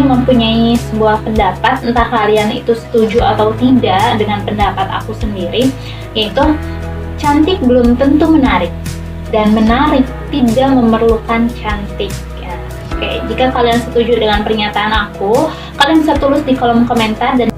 mempunyai sebuah pendapat, entah kalian itu setuju atau tidak dengan pendapat aku sendiri, yaitu cantik belum tentu menarik dan menarik tidak memerlukan cantik. Ya. Oke, jika kalian setuju dengan pernyataan aku, kalian bisa tulis di kolom komentar. Dan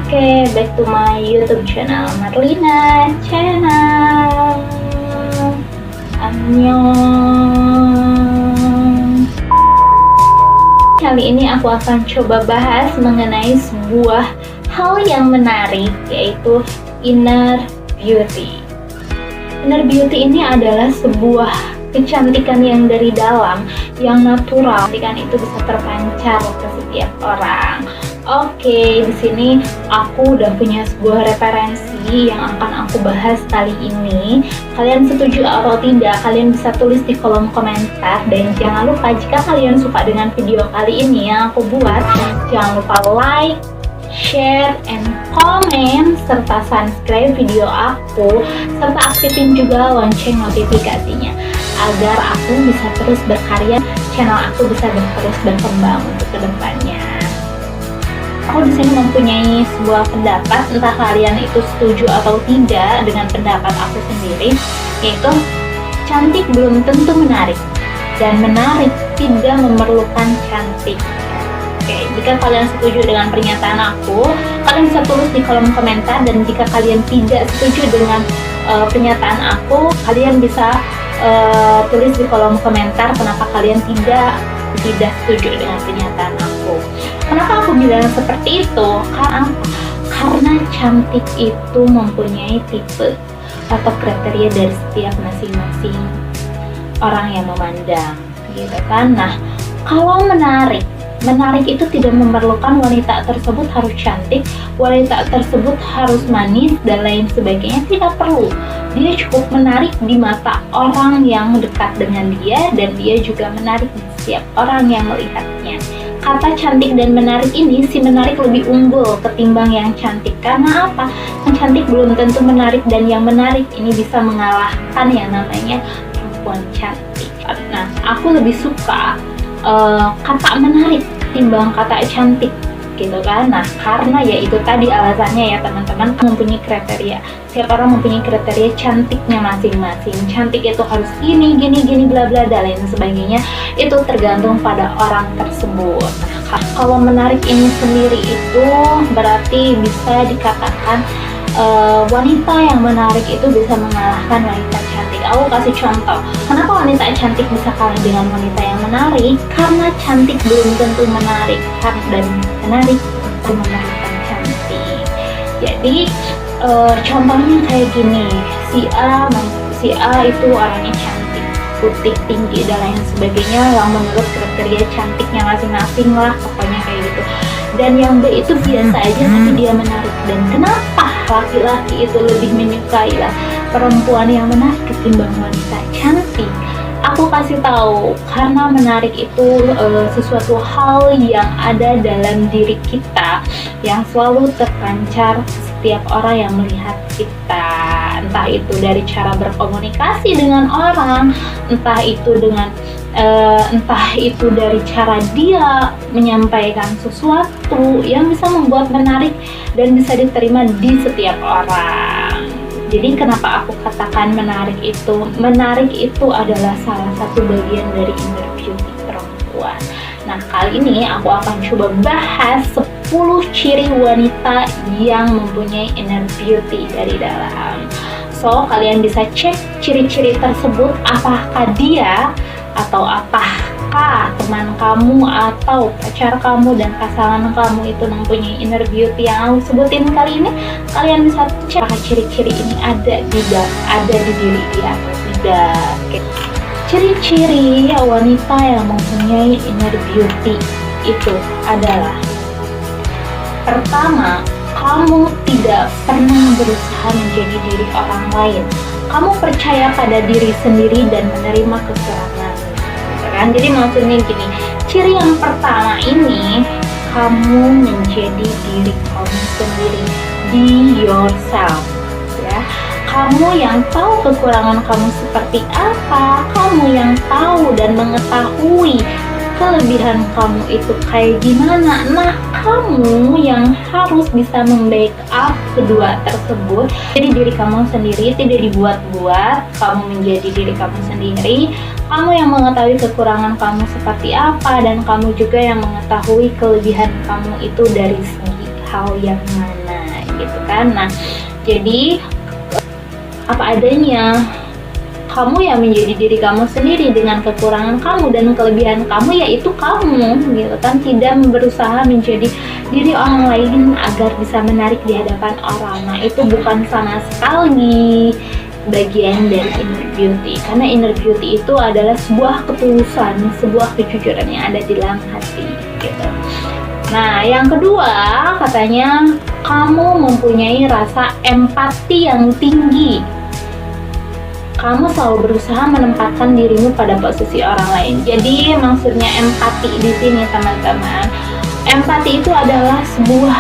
Oke, back to my YouTube channel, Marlina Channel. Annyeong. Kali ini aku akan coba bahas mengenai sebuah hal yang menarik, yaitu inner beauty. Inner beauty ini adalah sebuah kecantikan yang dari dalam, yang natural. Kecantikan itu bisa terpancar ke setiap orang. Oke, di sini aku udah punya sebuah referensi yang akan aku bahas kali ini. Kalian setuju atau tidak, kalian bisa tulis di kolom komentar. Dan jangan lupa, jika kalian suka dengan video kali ini yang aku buat, jangan lupa like, share, and comment, serta subscribe video aku, serta aktifin juga lonceng notifikasinya agar aku bisa terus berkarya, channel aku bisa terus berkembang untuk kedepannya. Aku di sini mempunyai sebuah pendapat, entah kalian itu setuju atau tidak dengan pendapat aku sendiri, yaitu cantik belum tentu menarik dan menarik tidak memerlukan cantik. Oke, jika kalian setuju dengan pernyataan aku, kalian bisa tulis di kolom komentar. Dan jika kalian tidak setuju dengan pernyataan aku, kalian bisa tulis di kolom komentar kenapa kalian tidak setuju dengan pernyataan aku. Kenapa aku bilang seperti itu? Karena cantik itu mempunyai tipe atau kriteria dari setiap masing-masing orang yang memandang, gitu kan? Nah, kalau menarik itu tidak memerlukan wanita tersebut harus cantik, wanita tersebut harus manis dan lain sebagainya, tidak perlu. Dia cukup menarik di mata orang yang dekat dengan dia, dan dia juga menarik di setiap orang yang melihatnya. Kata cantik dan menarik ini, si menarik lebih unggul ketimbang yang cantik. Karena apa? Yang cantik belum tentu menarik, dan yang menarik ini bisa mengalahkan yang namanya perempuan cantik. Nah, aku lebih suka kata menarik ketimbang kata cantik, gitu kan? Nah, karena ya itu tadi alasannya ya teman-teman, mempunyai kriteria. Setiap orang mempunyai kriteria cantiknya masing-masing. Cantik itu harus gini, bla bla dan lain sebagainya. Itu tergantung pada orang tersebut. Nah, kalau menarik ini sendiri itu berarti bisa dikatakan wanita yang menarik itu bisa mengalahkan wanita cantik. Aku kasih contoh, kenapa wanita cantik bisa kalah dengan wanita yang menarik? Karena cantik belum tentu menarik, dan menarik tentu memerlukan cantik. Jadi contohnya kayak gini, si A itu orangnya cantik, putih, tinggi dan lain sebagainya, yang menurut kriteria cantiknya masing-masing lah, pokoknya kayak gitu. Dan yang B itu biasa aja tapi dia menarik. Dan kenapa laki-laki itu lebih menyukai lah perempuan yang menarik ketimbang wanita cantik? Aku kasih tahu, karena menarik itu sesuatu hal yang ada dalam diri kita, yang selalu terpancar setiap orang yang melihat kita. Entah itu dari cara berkomunikasi dengan orang, entah itu dari cara dia menyampaikan sesuatu yang bisa membuat menarik dan bisa diterima di setiap orang. Jadi kenapa aku katakan menarik itu adalah salah satu bagian dari inner beauty perempuan. Nah, kali ini aku akan coba bahas 10 ciri wanita yang mempunyai inner beauty dari dalam. So, kalian bisa cek ciri-ciri tersebut, apakah dia atau apakah teman kamu atau pacar kamu dan pasangan kamu itu mempunyai inner beauty yang aku sebutin kali ini. Kalian bisa cek apakah ciri-ciri ini ada di diri dia atau tidak. Ciri-ciri wanita yang mempunyai inner beauty itu adalah: pertama, kamu tidak pernah berusaha menjadi diri orang lain. Kamu percaya pada diri sendiri dan menerima kekurangan. Kan? Jadi maksudnya gini, ciri yang pertama ini, kamu menjadi diri kamu sendiri. Be yourself. Ya. Kamu yang tahu kekurangan kamu seperti apa, kamu yang tahu dan mengetahui kelebihan kamu itu kayak gimana. Nah, kamu yang harus bisa membackup kedua tersebut. Jadi diri kamu sendiri tidak dibuat-buat, kamu menjadi diri kamu sendiri. Kamu yang mengetahui kekurangan kamu seperti apa, dan kamu juga yang mengetahui kelebihan kamu itu dari segi hal yang mana, gitu kan. Nah, jadi apa adanya, kamu yang menjadi diri kamu sendiri dengan kekurangan kamu dan kelebihan kamu, yaitu kamu, gitu kan. Tidak berusaha menjadi diri orang lain agar bisa menarik di hadapan orang. Nah, itu bukan sama sekali bagian dari inner beauty, karena inner beauty itu adalah sebuah ketulusan, sebuah kejujuran yang ada di dalam hati, gitu. Nah, yang kedua, katanya kamu mempunyai rasa empati yang tinggi. Kamu selalu berusaha menempatkan dirimu pada posisi orang lain. Jadi maksudnya empati di sini, teman-teman. Empati itu adalah sebuah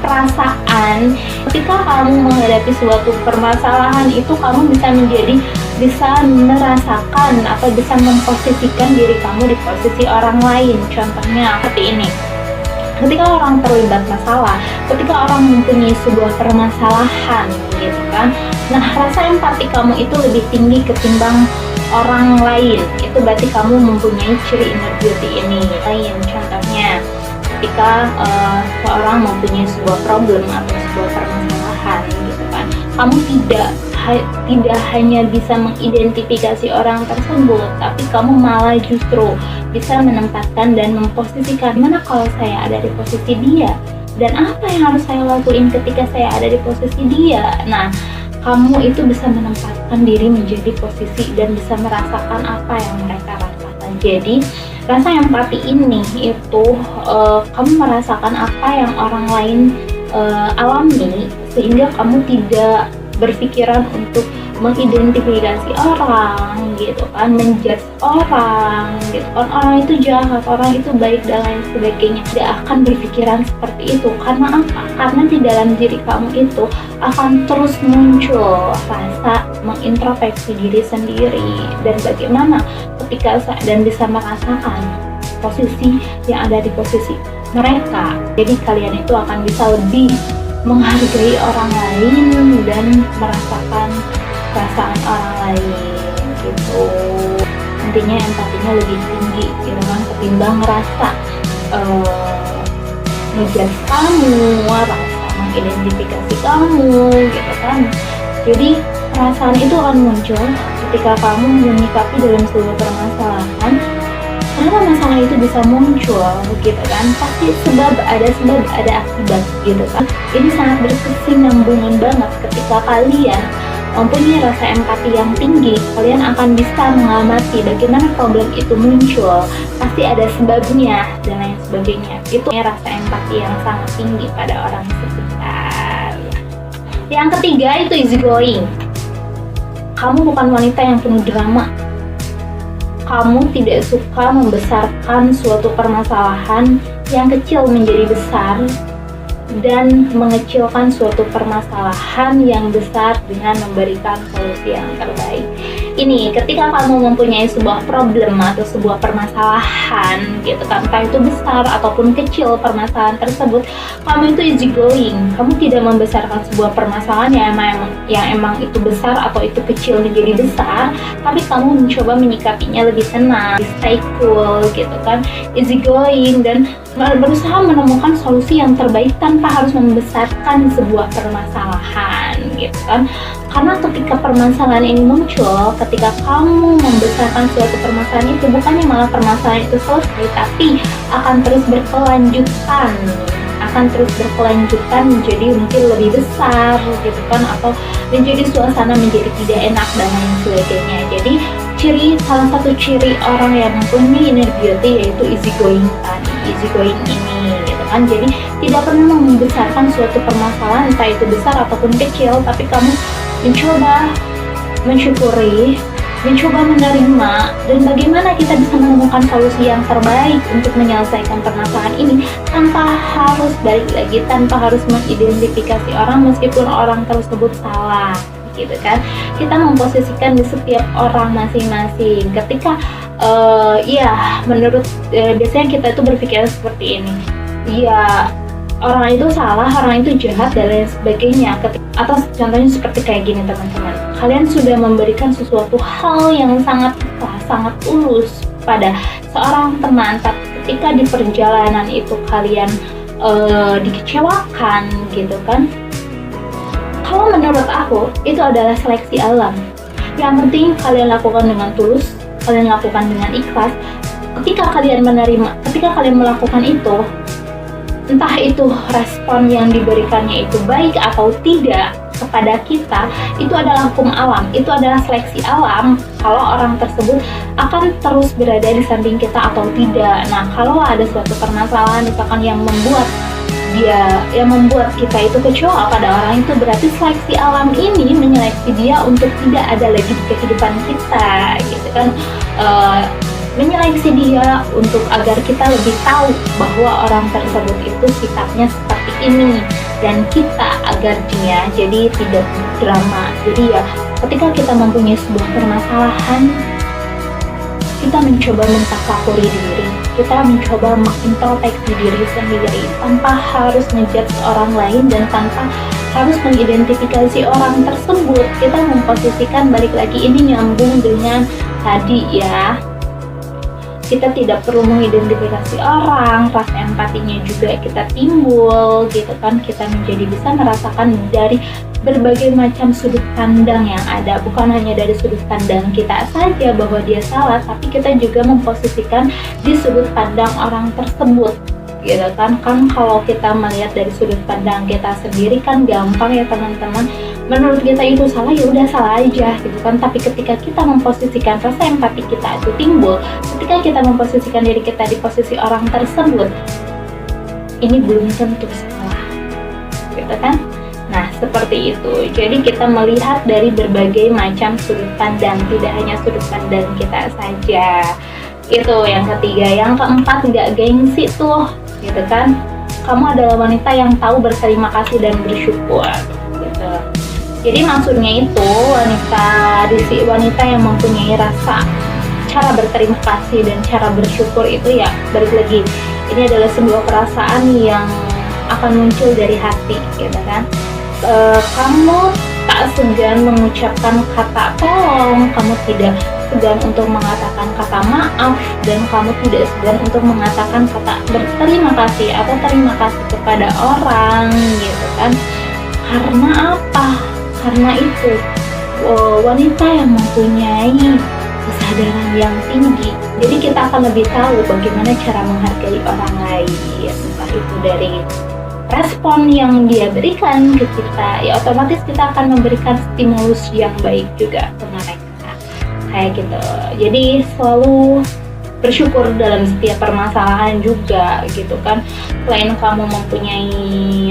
perasaan. Ketika kamu menghadapi suatu permasalahan itu, kamu bisa merasakan atau bisa memposisikan diri kamu di posisi orang lain. Contohnya seperti ini. Ketika orang terlibat masalah, ketika orang mempunyai sebuah permasalahan, gitu kan. Nah, rasa empati kamu itu lebih tinggi ketimbang orang lain. Itu berarti kamu mempunyai ciri inner beauty ini. Contohnya, ketika seorang mempunyai sebuah problem atau sebuah permasalahan, gitu kan. Kamu tidak hanya bisa mengidentifikasi orang tersebut, tapi kamu malah justru bisa menempatkan dan memposisikan, mana kalau saya ada di posisi dia, dan apa yang harus saya lakuin ketika saya ada di posisi dia. Nah, kamu itu bisa menempatkan diri menjadi posisi dan bisa merasakan apa yang mereka rasakan. Jadi rasa empati ini itu kamu merasakan apa yang orang lain alami, sehingga kamu tidak berpikiran untuk mengidentifikasi orang, gitu kan, menjudge orang, gitu kan, orang itu jahat, orang itu baik, dan lain sebagainya. Tidak akan berpikiran seperti itu. Karena apa? Karena di dalam diri kamu itu akan terus muncul rasa mengintrospeksi diri sendiri, dan bagaimana ketika dan bisa merasakan posisi yang ada di posisi mereka. Jadi kalian itu akan bisa lebih menghargai orang lain dan merasakan perasaan orang lain, gitu. Intinya empatinya lebih tinggi, gitu kan, ketimbang rasa ngejudge kamu, rasa mengidentifikasi kamu, gitu kan. Jadi perasaan itu akan muncul ketika kamu menyikapi dalam sebuah permasalahan. Kenapa masalah itu bisa muncul, gitu kan? Pasti ada sebab, ada akibat, gitu kan. Ini sangat berkesinambungan banget. Ketika kalian mempunyai rasa empati yang tinggi, kalian akan bisa mengamati bagaimana problem itu muncul. Pasti ada sebabnya dan lain sebagainya. Itu rasa empati yang sangat tinggi pada orang sekitar. Yang ketiga itu easygoing. Kamu bukan wanita yang penuh drama. Kamu tidak suka membesarkan suatu permasalahan yang kecil menjadi besar, dan mengecilkan suatu permasalahan yang besar dengan memberikan solusi yang terbaik. Ini ketika kamu mempunyai sebuah problem atau sebuah permasalahan, gitu kan, entah itu besar ataupun kecil permasalahan tersebut, kamu itu easygoing. Kamu tidak membesarkan sebuah permasalahan yang emang itu besar atau itu kecil menjadi besar, tapi kamu mencoba menyikapinya lebih tenang, stay cool, gitu kan, easygoing, dan berusaha menemukan solusi yang terbaik tanpa harus membesarkan sebuah permasalahan, gitu kan. Karena ketika permasalahan ini muncul, ketika kamu membesarkan suatu permasalahan itu, bukannya malah permasalahan itu selesai, tapi akan terus berkelanjutan menjadi mungkin lebih besar, gitu kan, atau menjadi suasana menjadi tidak enak dan lain sebagainya. Jadi salah satu ciri orang yang mempunyai inner beauty yaitu easygoing tadi, easygoing ini gitu kan. Jadi tidak pernah membesarkan suatu permasalahan, entah itu besar ataupun kecil, tapi kamu mencoba mensyukuri, mencoba menerima, dan bagaimana kita bisa menemukan solusi yang terbaik untuk menyelesaikan permasalahan ini tanpa harus balik lagi, tanpa harus mengidentifikasi orang meskipun orang tersebut salah gitu kan. Kita memposisikan di setiap orang masing-masing. Ketika menurut biasanya kita itu berpikir seperti ini, ya orang itu salah, orang itu jahat dan lain sebagainya. Atau contohnya seperti kayak gini teman-teman, kalian sudah memberikan sesuatu hal yang sangat ikhlas, sangat tulus pada seorang teman, tapi ketika di perjalanan itu kalian dikecewakan gitu kan. Kalau menurut aku, itu adalah seleksi alam. Yang penting kalian lakukan dengan tulus, kalian lakukan dengan ikhlas. Ketika kalian melakukan itu, entah itu respon yang diberikannya itu baik atau tidak kepada kita, itu adalah hukum alam, itu adalah seleksi alam kalau orang tersebut akan terus berada di samping kita atau tidak. Nah, kalau ada suatu permasalahan misalkan yang membuat kita itu kecewa pada orang itu, berarti seleksi alam ini menyeleksi dia untuk tidak ada lagi di kehidupan kita gitu kan. Menyeleksi dia untuk agar kita lebih tahu bahwa orang tersebut itu sifatnya seperti ini, dan kita agar dia jadi tidak drama. Jadi ya ketika kita mempunyai sebuah permasalahan, kita mencoba mentafakuri diri, kita mencoba mengintrospeksi diri sendiri tanpa harus ngejudge orang lain dan tanpa harus mengidentifikasi orang tersebut. Kita memposisikan, balik lagi ini nyambung dengan tadi ya, kita tidak perlu mengidentifikasi orang, rasa empatinya juga kita timbul gitu kan. Kita menjadi bisa merasakan dari berbagai macam sudut pandang yang ada, bukan hanya dari sudut pandang kita saja bahwa dia salah, tapi kita juga memposisikan di sudut pandang orang tersebut gitu kan. Kalau kita melihat dari sudut pandang kita sendiri kan gampang ya teman-teman, menurut kita itu salah, ya udah salah aja gitu kan. Tapi ketika kita memposisikan rasa empati kita itu timbul, ketika kita memposisikan diri kita di posisi orang tersebut, ini belum tentu salah gitu kan. Nah, seperti itu. Jadi kita melihat dari berbagai macam sudut pandang, tidak hanya sudut pandang kita saja. Itu yang ketiga. Yang keempat, nggak gengsi tuh gitu kan. Kamu adalah wanita yang tahu berterima kasih dan bersyukur gitu. Jadi maksudnya itu wanita yang mempunyai rasa cara berterima kasih dan cara bersyukur itu ya balik lagi, ini adalah sebuah perasaan yang akan muncul dari hati gitu kan. Kamu tak segan mengucapkan kata tolong, kamu tidak segan untuk mengatakan kata maaf, dan kamu tidak segan untuk mengatakan kata berterima kasih atau terima kasih kepada orang gitu kan. Karena apa? Karena itu wanita yang mempunyai kesadaran yang tinggi. Jadi kita akan lebih tahu bagaimana cara menghargai orang lain, entah itu dari respon yang dia berikan ke kita, ya otomatis kita akan memberikan stimulus yang baik juga ke mereka kayak gitu. Jadi selalu bersyukur dalam setiap permasalahan juga gitu kan. Selain kamu mempunyai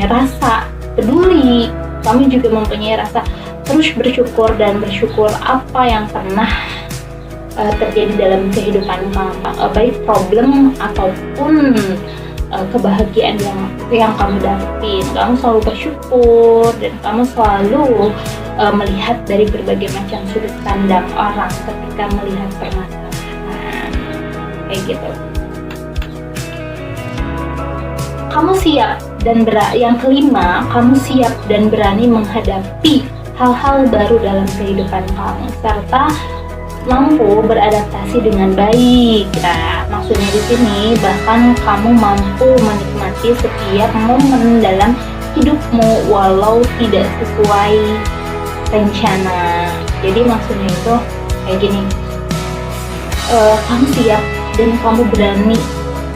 rasa peduli, kamu juga mempunyai rasa terus bersyukur dan bersyukur apa yang pernah terjadi dalam kehidupan kamu, baik problem ataupun kebahagiaan yang kamu dapetin. Kamu selalu bersyukur dan kamu selalu melihat dari berbagai macam sudut pandang orang ketika melihat permasalahan kayak gitu. Kamu siap dan yang kelima, kamu siap dan berani menghadapi hal-hal baru dalam kehidupan kamu serta mampu beradaptasi dengan baik. Nah, maksudnya di sini bahkan kamu mampu menikmati setiap momen dalam hidupmu walau tidak sesuai rencana. Jadi maksudnya itu kayak gini, kamu siap dan kamu berani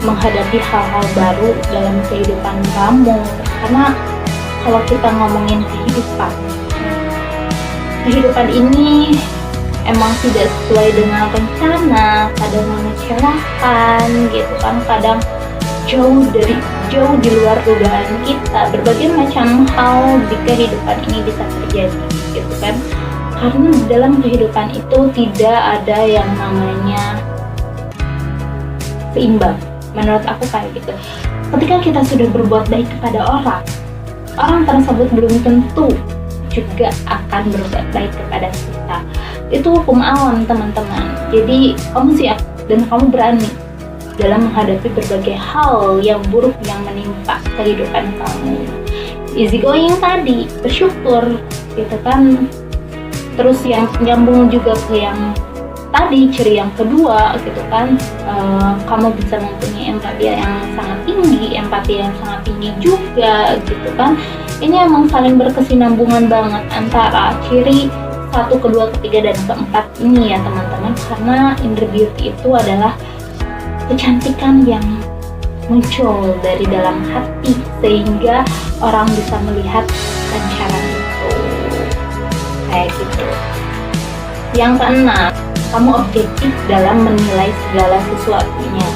menghadapi hal-hal baru dalam kehidupan kamu. Karena kalau kita ngomongin kehidupan ini emang tidak sesuai dengan rencana, kadang mengecewakan gitu kan, kadang jauh di luar dugaan kita. Berbagai macam hal di kehidupan ini bisa terjadi gitu kan, karena dalam kehidupan itu tidak ada yang namanya seimbang. Menurut aku kayak gitu. Ketika kita sudah berbuat baik kepada orang tersebut belum tentu juga akan berbuat baik kepada kita. Itu hukum alam, teman-teman. Jadi kamu siap dan kamu berani dalam menghadapi berbagai hal yang buruk yang menimpa kehidupan kamu. Easy going tadi, bersyukur gitu kan. Terus yang nyambung juga ke yang tadi, ciri yang kedua gitu kan, kamu bisa mempunyai empati yang sangat tinggi juga gitu kan. Ini emang saling berkesinambungan banget antara ciri 1, kedua, ketiga, dan keempat ini ya teman-teman, karena inner beauty itu adalah kecantikan yang muncul dari dalam hati sehingga orang bisa melihat pancaran itu kayak gitu. Yang keenam, kamu objektif dalam menilai segala sesuatunya.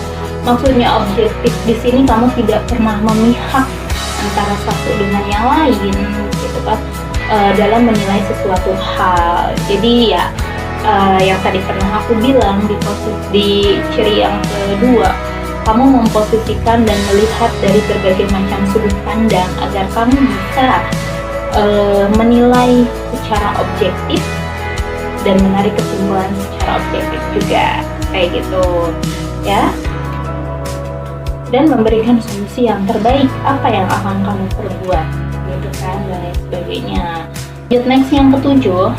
Maksudnya objektif di sini kamu tidak pernah memihak antara satu dengan yang lain gitu kan, dalam menilai sesuatu hal. Jadi ya yang tadi pernah aku bilang di ciri yang kedua, kamu memposisikan dan melihat dari berbagai macam sudut pandang agar kamu bisa menilai secara objektif dan menarik kesimpulan secara objektif juga kayak gitu ya, dan memberikan solusi yang terbaik apa yang akan kamu perbuat gitu kan, dan lain sebagainya. Next yang ketujuh,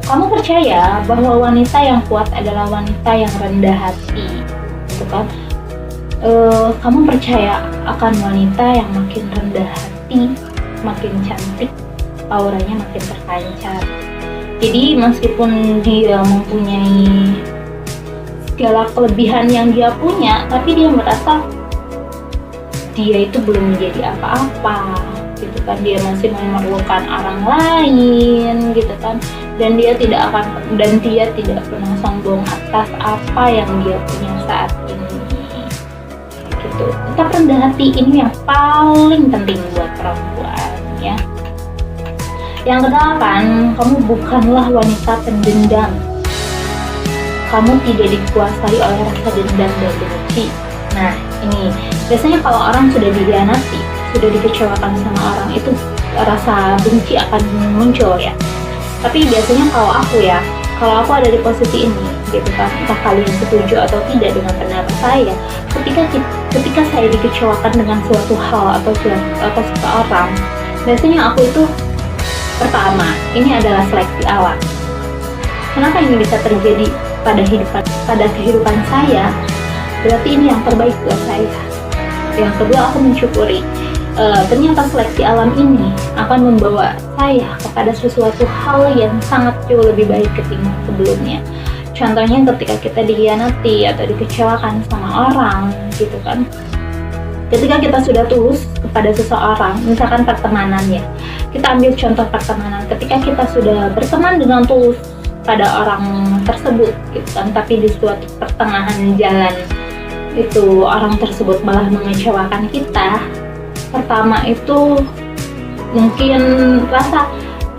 kamu percaya bahwa wanita yang kuat adalah wanita yang rendah hati gitu kan. Kamu percaya akan wanita yang makin rendah hati, makin cantik, auranya makin terpancar. Jadi meskipun dia mempunyai segala kelebihan yang dia punya, tapi dia merasa dia itu belum menjadi apa-apa gitu kan, dia masih memerlukan orang lain gitu kan, dan dia tidak pernah sombong atas apa yang dia punya saat ini gitu. Tetap rendah hati, ini yang paling penting buat perempuan ya. Yang kedelapan, kamu bukanlah wanita pendendam. Kamu tidak dikuasai oleh rasa dendam dan benci. Nah, ini biasanya kalau orang sudah dikhianati, sudah dikecewakan sama orang, itu rasa benci akan muncul ya. Tapi biasanya kalau aku ada di posisi ini gitu kan, entah kalian setuju atau tidak dengan pendapat saya, ketika saya dikecewakan dengan suatu hal atau seseorang, biasanya aku itu pertama, ini adalah seleksi alam. Kenapa ini bisa terjadi pada kehidupan saya? Berarti ini yang terbaik buat saya. Yang kedua, aku mensyukuri ternyata seleksi alam ini akan membawa saya kepada sesuatu hal yang sangat jauh lebih baik ketimbang sebelumnya. Contohnya ketika kita dikhianati atau dikecewakan sama orang gitu kan. Ketika kita sudah tulus kepada seseorang, misalkan pertemanan ya, kita ambil contoh pertemanan. Ketika kita sudah berteman dengan tulus pada orang tersebut gitu kan, tapi di suatu pertengahan jalan itu orang tersebut malah mengecewakan kita, pertama itu mungkin rasa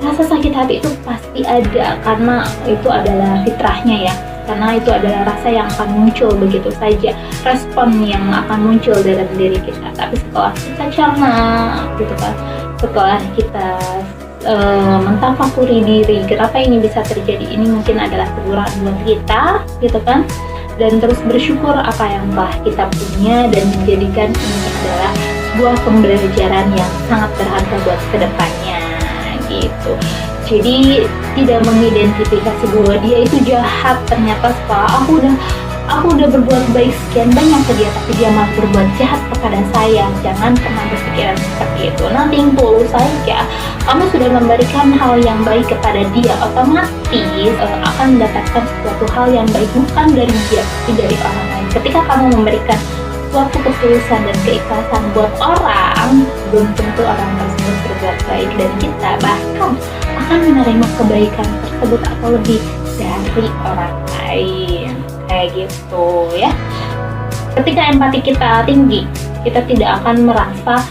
sakit hati itu pasti ada, karena itu adalah fitrahnya ya, karena itu adalah rasa yang akan muncul begitu saja, respon yang akan muncul dalam diri kita. Tapi setelah kita cerna gitu kan, setelah kita mentafakuri diri, kenapa ini bisa terjadi, ini mungkin adalah teguran buat kita gitu kan, dan terus bersyukur apa yang telah kita punya dan menjadikan ini adalah sebuah pembelajaran yang sangat berharga buat kedepannya gitu. Jadi tidak mengidentifikasi bahwa dia itu jahat, ternyata setelah aku udah berbuat baik sekian banyak ke dia, tapi dia malah berbuat jahat kepada saya. Jangan pernah berpikiran seperti itu. Nothing tulus saja kamu sudah memberikan hal yang baik kepada dia, otomatis akan mendapatkan suatu hal yang baik, bukan dari dia tapi dari orang lain. Ketika kamu memberikan suatu ketulusan dan keikhlasan buat orang, belum tentu orang tersebut tulus berbuat baik, dan kita bahkan akan menerima kebaikan tersebut atau lebih dari orang lain, kayak gitu ya. Ketika empati kita tinggi, kita tidak akan merasa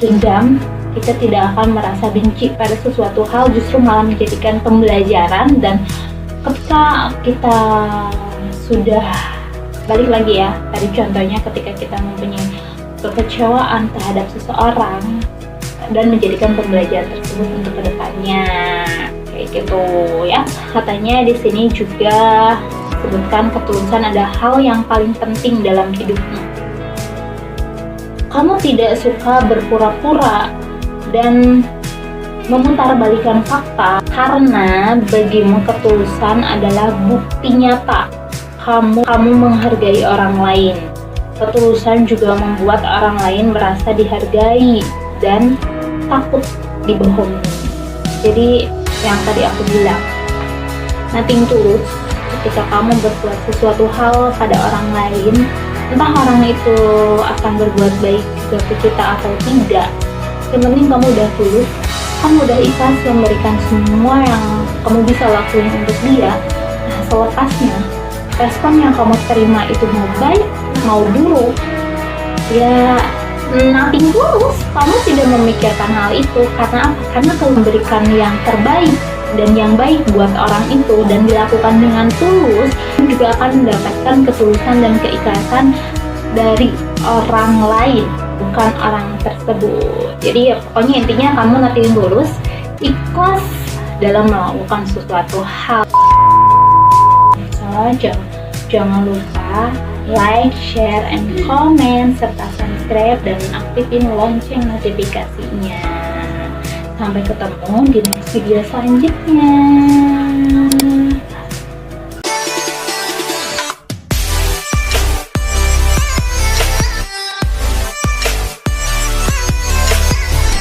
dendam, kita tidak akan merasa benci pada sesuatu hal, justru malah menjadikan pembelajaran. Dan ketika kita sudah balik lagi ya, tadi contohnya ketika kita mempunyai kekecewaan terhadap seseorang dan menjadikan pembelajaran tersebut untuk kedepannya, kayak gitu ya. Katanya di sini juga sebutkan ketulusan ada hal yang paling penting dalam hidupmu. Kamu tidak suka berpura-pura dan memutarbalikkan fakta, karena bagimu ketulusan adalah bukti nyata kamu menghargai orang lain. Ketulusan juga membuat orang lain merasa dihargai dan takut dibohongi. Jadi yang tadi aku bilang, nothing tulus ketika kamu berbuat sesuatu hal pada orang lain, entah orang itu akan berbuat baik juga ke kita atau tidak. Yang penting kamu udah tulus, kamu udah ikhlas memberikan semua yang kamu bisa lakuin untuk dia. Nah, selepasnya respon yang kamu terima itu mau baik, mau buruk, ya nothing tulus. Kamu tidak memikirkan hal itu. Karena apa? Karena kamu memberikan yang terbaik dan yang baik buat orang itu, dan dilakukan dengan tulus, kamu juga akan mendapatkan ketulusan dan keikhlasan dari orang lain, bukan orang tersebut. Jadi ya, pokoknya intinya kamu nothing tulus, ikhlas dalam melakukan sesuatu hal. Jangan lupa like, share, and comment, serta subscribe dan aktifin lonceng notifikasinya. Sampai ketemu di next video selanjutnya.